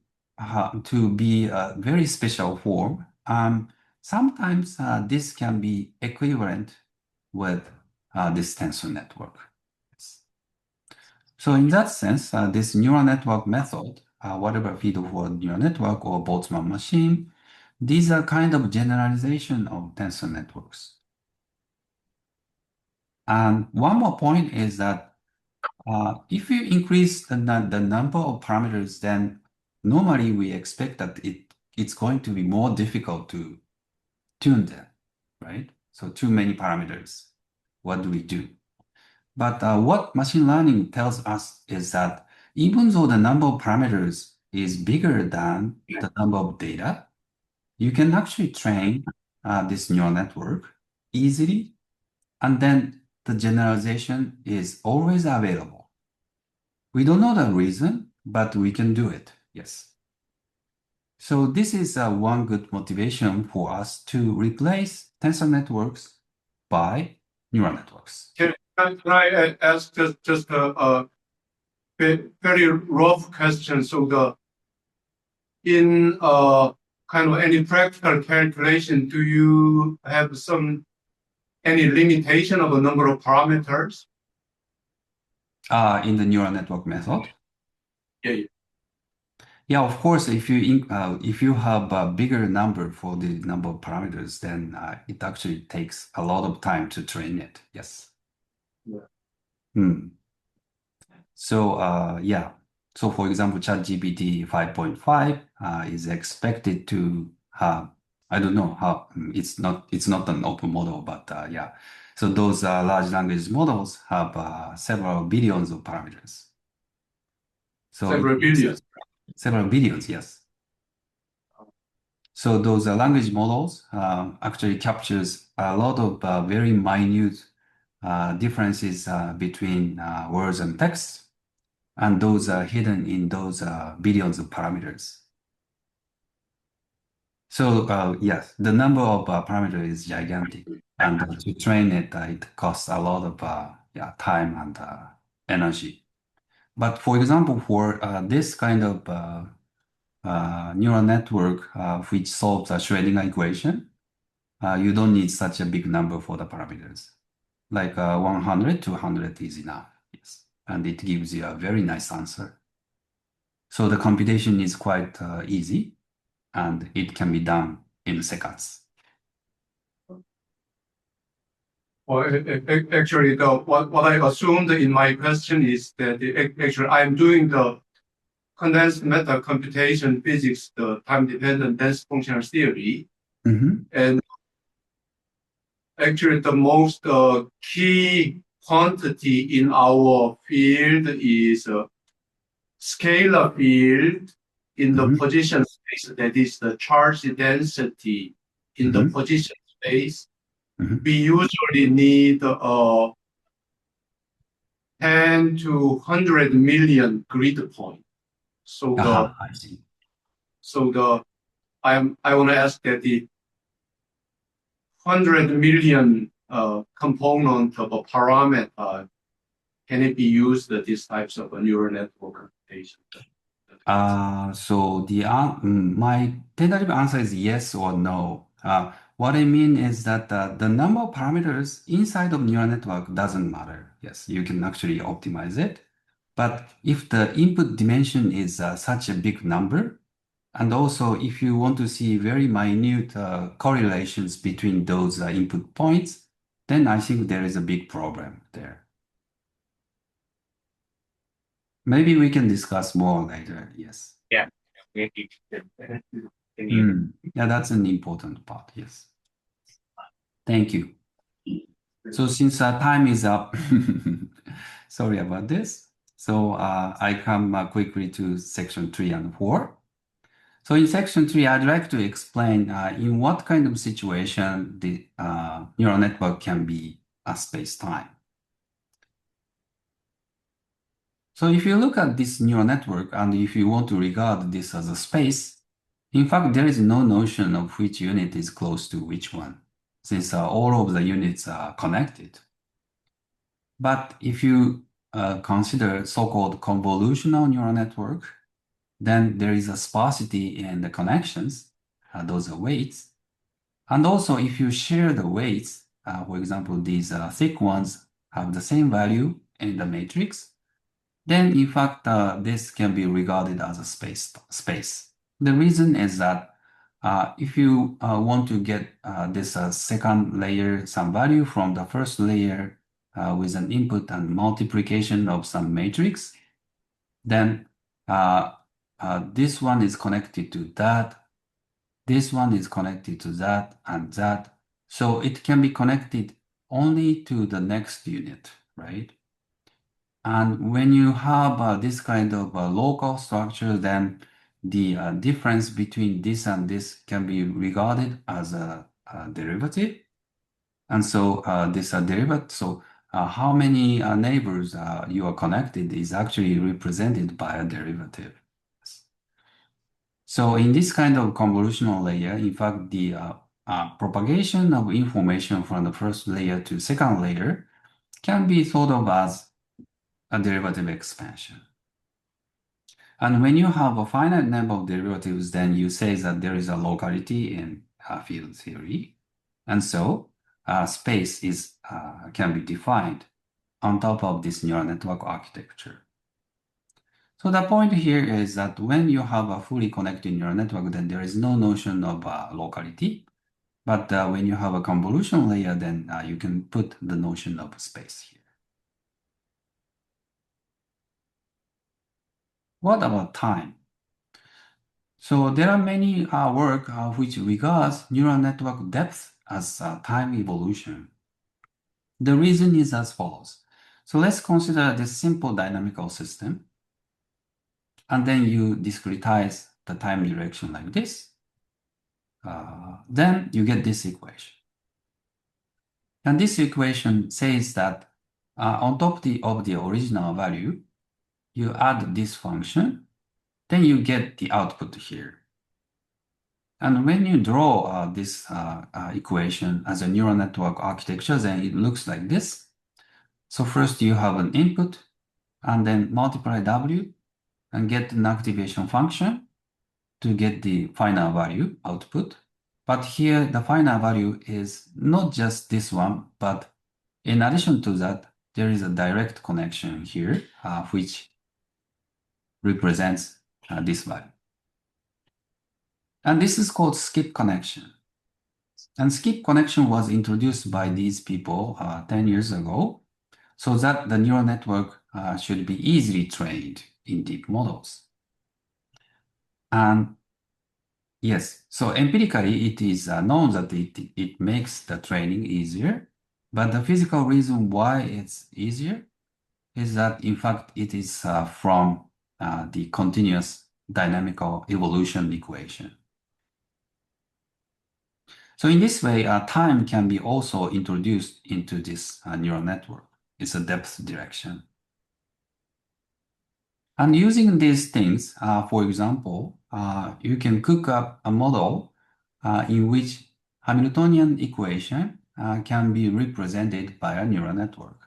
be a very special form, Sometimes this can be equivalent with this tensor network. So in that sense, this neural network method, whatever feed forward neural network or Boltzmann machine, these are kind of generalization of tensor networks. And one more point is that if you increase the number of parameters, then normally we expect that it's going to be more difficult to tune them, right? So too many parameters. What do we do? But what machine learning tells us is that even though the number of parameters is bigger than the number of data, you can actually train this neural network easily, and then the generalization is always available. We don't know the reason, but we can do it, yes. So this is one good motivation for us to replace tensor networks by neural networks. Can I ask just a very rough question? So in kind of any practical calculation, do you have any limitation of the number of parameters? In the neural network method? Yeah. Yeah, of course, if you have a bigger number for the number of parameters, then it actually takes a lot of time to train it. Yes. Yeah. So yeah. So for example, ChatGPT 5.5 is expected to have, I don't know how, it's not an open model, but yeah. So those large language models have several billions of parameters. So Several billions. Several billions, yes. So those language models actually captures a lot of very minute differences between words and text, and those are hidden in those billions of parameters. So yes, the number of parameters is gigantic, and to train it, it costs a lot of time and energy. But for example, for this kind of neural network which solves a Schrödinger equation, you don't need such a big number for the parameters. Like 100, 200 is enough, yes. And it gives you a very nice answer. So the computation is quite easy, and it can be done in seconds. Well, actually, what I assumed in my question is that actually I'm doing the condensed matter computation physics, the time-dependent dense functional theory. And actually the most key quantity in our field is scalar field in the position space, that is the charge density in the position space. We usually need 10 to 100 million grid points. So I see. I want to ask that the 100 million component of a parameter, can it be used these types of neural network computation? So my tentative answer is yes or no. What I mean is that the number of parameters inside of neural network doesn't matter. Yes, you can actually optimize it. But if the input dimension is such a big number, and also if you want to see very minute correlations between those input points, then I think there is a big problem there. Maybe we can discuss more later, yes. Yeah. Yeah, that's an important part, yes. Thank you. So since time is up, sorry about this. So I come quickly to section 3 and 4. So in section 3, I'd like to explain in what kind of situation the neural network can be a space-time. So if you look at this neural network, and if you want to regard this as a space, in fact, there is no notion of which unit is close to which one, since all of the units are connected. But if you consider so-called convolutional neural network, then there is a sparsity in the connections, those are weights, And also, if you share the weights, for example, these thick ones have the same value in the matrix, then in fact, this can be regarded as a space. The reason is that if you want to get this second layer, some value from the first layer with an input and multiplication of some matrix, then this one is connected to that, this one is connected to that and that. So it can be connected only to the next unit, right? And when you have this kind of local structure, then the difference between this and this can be regarded as a derivative. And so this derivative, so how many neighbors you are connected is actually represented by a derivative. So in this kind of convolutional layer, in fact, the propagation of information from the first layer to second layer can be thought of as a derivative expansion. And when you have a finite number of derivatives, then you say that there is a locality in field theory. And so space is can be defined on top of this neural network architecture. So the point here is that when you have a fully connected neural network, then there is no notion of locality. But when you have a convolution layer, then you can put the notion of space here. What about time? So there are many work which regards neural network depth as time evolution. The reason is as follows. So let's consider this simple dynamical system. And then you discretize the time direction like this. Then you get this equation. And this equation says that on top of the original value, you add this function, then you get the output here. And when you draw this equation as a neural network architecture, then it looks like this. So first you have an input, and then multiply W, and get an activation function to get the final value output. But here, the final value is not just this one, but in addition to that, there is a direct connection here, which represents this value. And this is called skip connection. And skip connection was introduced by these people 10 years ago, so that the neural network should be easily trained in deep models. And yes, so empirically, it is known that it makes the training easier, but the physical reason why it's easier is that, in fact, it is from the continuous dynamical evolution equation. So in this way, time can be also introduced into this neural network. It's a depth direction. And using these things, for example, you can cook up a model in which Hamiltonian equation can be represented by a neural network.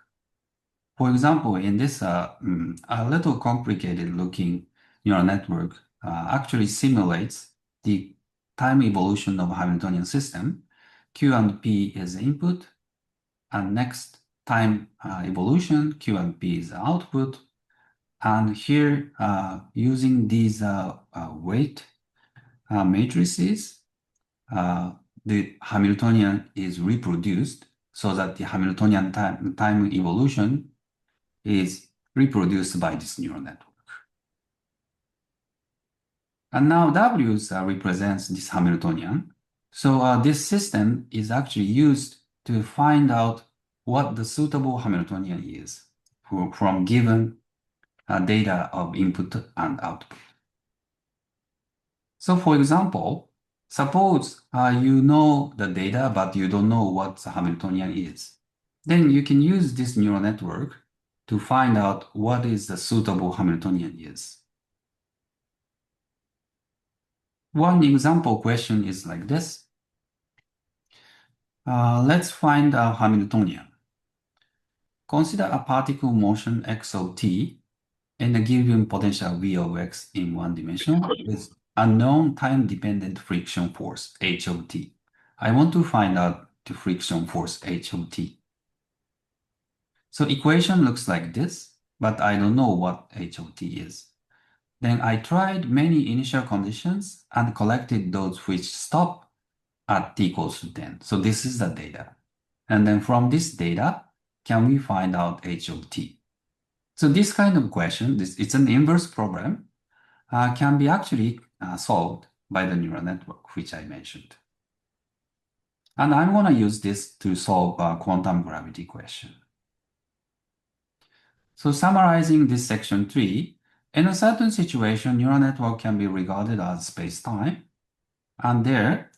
For example, in this a little complicated looking neural network actually simulates the time evolution of a Hamiltonian system. Q and P is the input, and next time evolution, Q and P is the output. And here, using these weight matrices, the Hamiltonian is reproduced so that the Hamiltonian time evolution is reproduced by this neural network. And now W represents this Hamiltonian. So this system is actually used to find out what the suitable Hamiltonian is from given data of input and output. So for example, suppose you know the data, but you don't know what the Hamiltonian is. Then you can use this neural network to find out what is the suitable Hamiltonian is. One example question is like this. Let's find a Hamiltonian. Consider a particle motion x of t and a given potential v of x in one dimension with unknown time-dependent friction force h of t. I want to find out the friction force H of T. So equation looks like this, but I don't know what H of T is. Then I tried many initial conditions and collected those which stop at t equals to 10. So this is the data. And then from this data, can we find out H of T? So this kind of question, it's an inverse problem, can be actually solved by the neural network, which I mentioned. And I'm going to use this to solve a quantum gravity question. So summarizing this section 3, in a certain situation, neural network can be regarded as space-time. And there,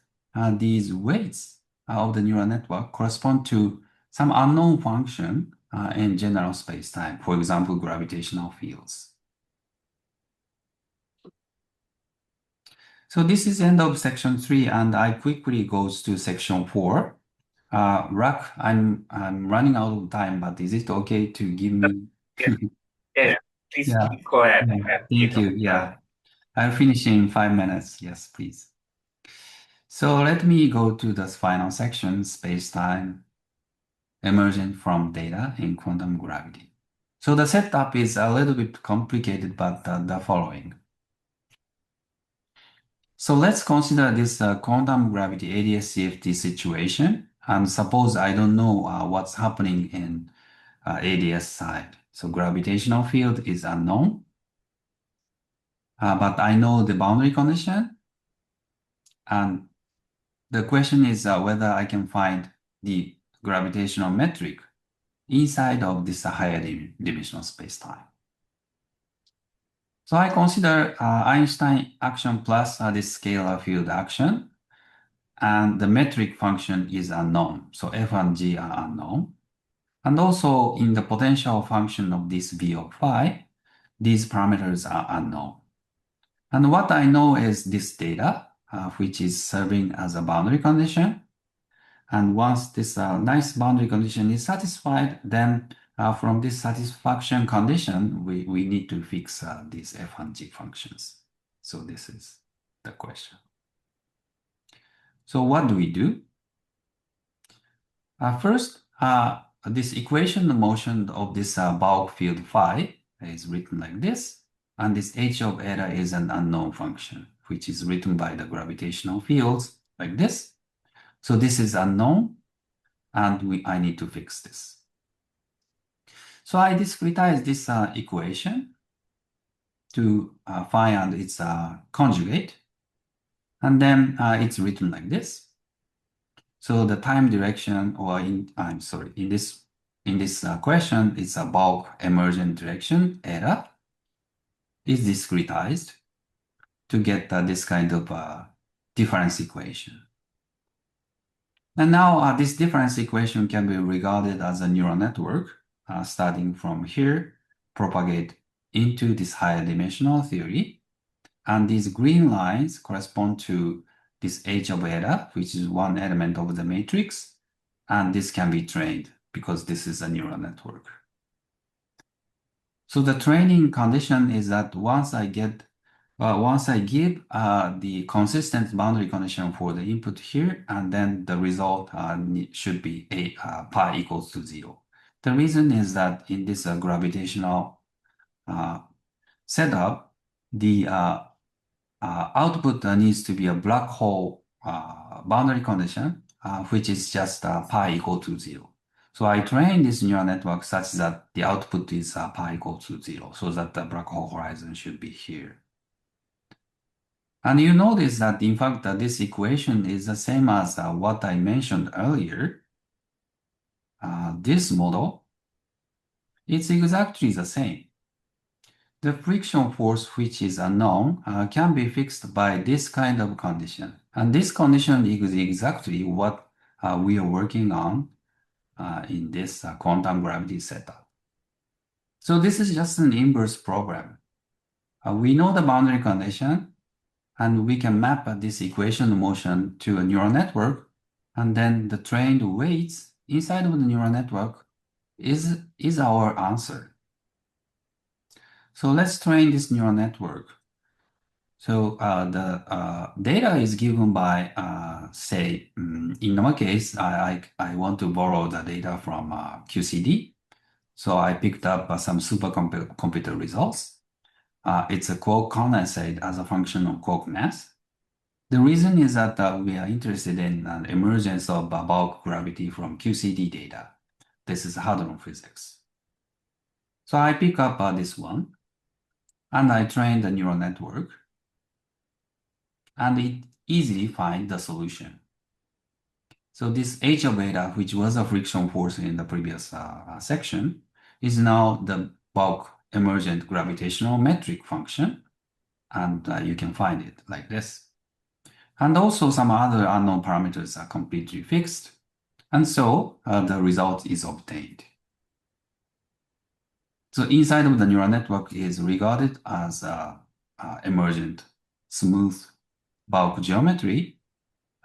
these weights of the neural network correspond to some unknown function in general space-time, for example, gravitational fields. So this is the end of section 3, and I quickly goes to section 4. Rak, I'm running out of time, but is it okay to give me? Yeah, please Yeah. go ahead. Thank you. Yeah, I'll finish in 5 minutes. Yes, please. So let me go to this final section, space-time emergent from data in quantum gravity. So the setup is a little bit complicated, but the following. So let's consider this quantum gravity ADS-CFT situation. And suppose I don't know what's happening in ADS side. So gravitational field is unknown. But I know the boundary condition. And the question is whether I can find the gravitational metric inside of this higher dimensional space-time. So I consider Einstein action plus this scalar field action, and the metric function is unknown. So f and g are unknown. And also in the potential function of this v of phi, these parameters are unknown. And what I know is this data, which is serving as a boundary condition. And once this nice boundary condition is satisfied, then from this satisfaction condition, we need to fix these f and g functions. So this is the question. So what do we do? First, this equation motion of this bulk field phi is written like this. And this h of eta is an unknown function, which is written by the gravitational fields like this. So this is unknown. And I need to fix this. So I discretize this equation to find its conjugate. And then it's written like this. So the time direction, or in this question, it's a bulk emergent direction, eta, is discretized to get this kind of difference equation. And now this difference equation can be regarded as a neural network, starting from here, propagate into this higher dimensional theory. And these green lines correspond to this h of eta, which is one element of the matrix. And this can be trained because this is a neural network. So the training condition is that once I give the consistent boundary condition for the input here, and then the result should be pi equals to 0. The reason is that in this gravitational setup, the output needs to be a black hole boundary condition, which is just pi equal to 0. So I train this neural network such that the output is pi equal to 0, so that the black hole horizon should be here. And you notice that, in fact, this equation is the same as what I mentioned earlier. This model, it's exactly the same. The friction force, which is unknown, can be fixed by this kind of condition. And this condition is exactly what we are working on in this quantum gravity setup. So this is just an inverse program. We know the boundary condition, and we can map this equation motion to a neural network, and then the trained weights inside of the neural network is our answer. So let's train this neural network. So the data is given by, say, in our case, I want to borrow the data from QCD. So I picked up some supercomputer results. It's a quark condensate as a function of quark mass. The reason is that we are interested in the emergence of bulk gravity from QCD data. This is hadron physics. So I pick up this one, and I train the neural network, and it easily finds the solution. So this h of beta, which was a friction force in the previous section, is now the bulk emergent gravitational metric function, and you can find it like this. And also some other unknown parameters are completely fixed. And so the result is obtained. So inside of the neural network is regarded as emergent smooth bulk geometry,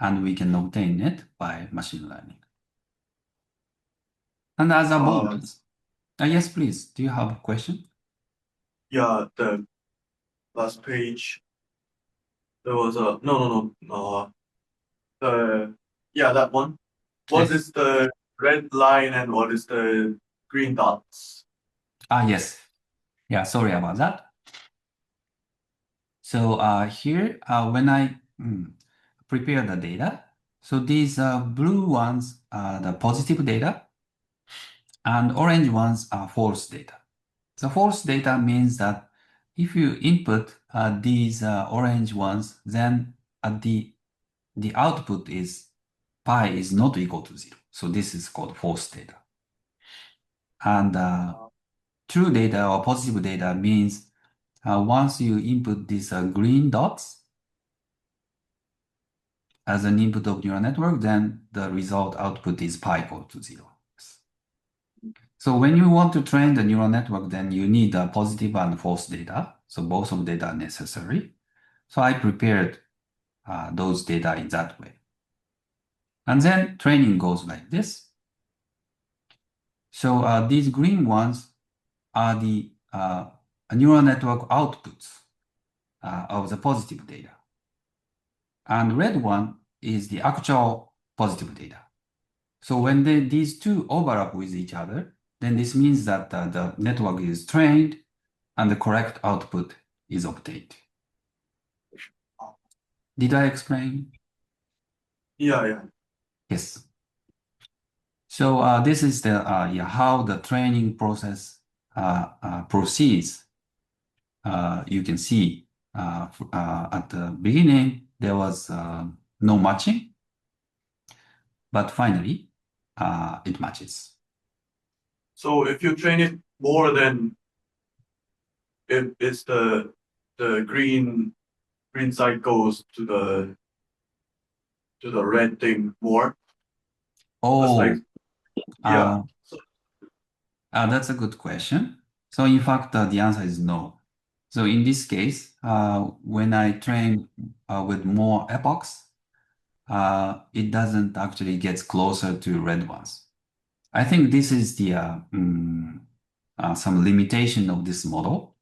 and we can obtain it by machine learning. And as a bonus, yes, please, do you have a question? Yeah, the last page. There was a that one. What Yes. is the red line and what is the green dots? Yes. Yeah, sorry about that. So here, when I prepare the data, so these blue ones are the positive data, and orange ones are false data. The false data means that if you input these orange ones, then the output is pi is not equal to 0. So this is called false data. And true data or positive data means once you input these green dots as an input of neural network, then the result output is pi equal to 0. So when you want to train the neural network, then you need positive and false data. So both of data are necessary. So I prepared those data in that way. And then training goes like this. So these green ones are the neural network outputs of the positive data. And red one is the actual positive data. So when these two overlap with each other, then this means that the network is trained and the correct output is obtained. Did I explain? Yeah. Yes. So this is the how the training process proceeds. You can see at the beginning there was no matching, but finally it matches. So if you train it more than it's the green side goes to the red thing more. Oh, like, yeah. That's a good question. So in fact, the answer is no. So in this case, when I train with more epochs, it doesn't actually get closer to red ones. I think this is the some limitation of this model.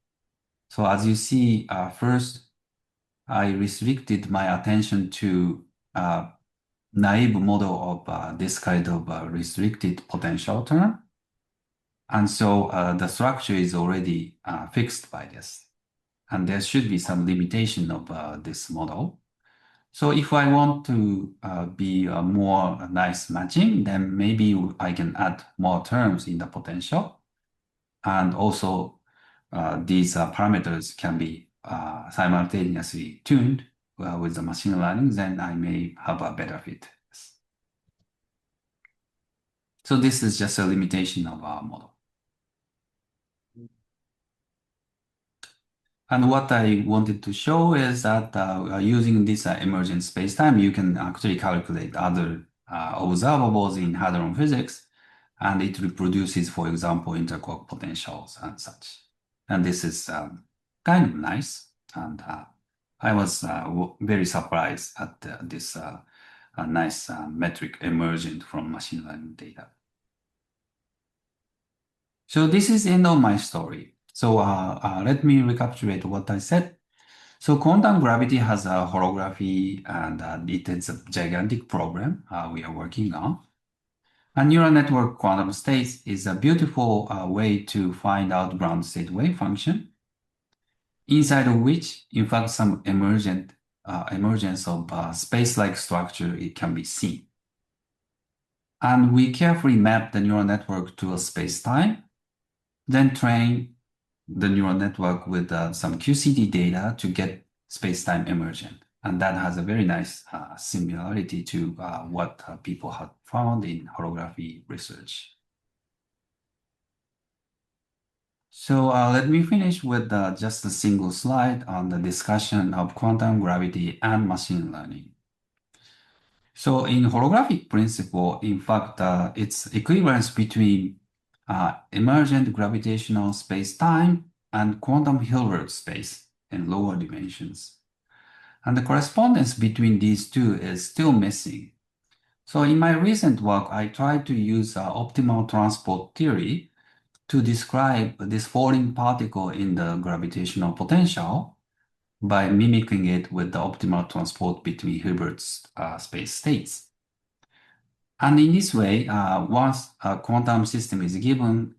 So as you see, first, I restricted my attention to naive model of this kind of restricted potential term. And so the structure is already fixed by this. And there should be some limitation of this model. So if I want to be a more nice matching, then maybe I can add more terms in the potential. And also these parameters can be simultaneously tuned with the machine learning, then I may have a better fit. So this is just a limitation of our model. And what I wanted to show is that using this emergent spacetime, you can actually calculate other observables in hadron physics, and it reproduces, for example, interquark potentials and such. And this is kind of nice. And I was very surprised at this nice metric emergent from machine learning data. So this is the end of my story. So let me recapitulate what I said. So quantum gravity has a holography, and it is a gigantic problem we are working on. A neural network quantum states is a beautiful way to find out ground state wave function, inside of which, in fact, some emergence of space-like structure it can be seen. And we carefully map the neural network to a space-time, then train the neural network with some QCD data to get space-time emergent. And that has a very nice similarity to what people have found in holography research. So let me finish with just a single slide on the discussion of quantum gravity and machine learning. So in holographic principle, in fact, it's equivalence between emergent gravitational space-time and quantum Hilbert space in lower dimensions. And the correspondence between these two is still missing. So in my recent work, I tried to use optimal transport theory to describe this falling particle in the gravitational potential by mimicking it with the optimal transport between Hilbert's space states. And in this way, once a quantum system is given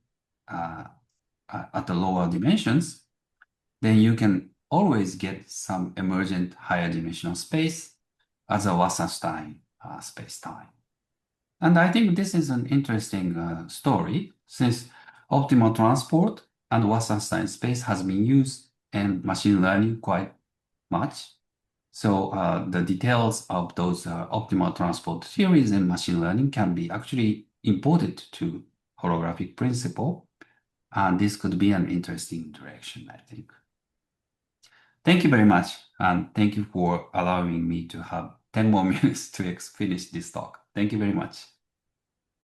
at the lower dimensions, then you can always get some emergent higher dimensional space as a Wasserstein space-time. And I think this is an interesting story, since optimal transport and Wasserstein space has been used in machine learning quite much. So the details of those optimal transport theories in machine learning can be actually imported to holographic principle. And this could be an interesting direction, I think. Thank you very much. And thank you for allowing me to have 10 more minutes to finish this talk. Thank you very much.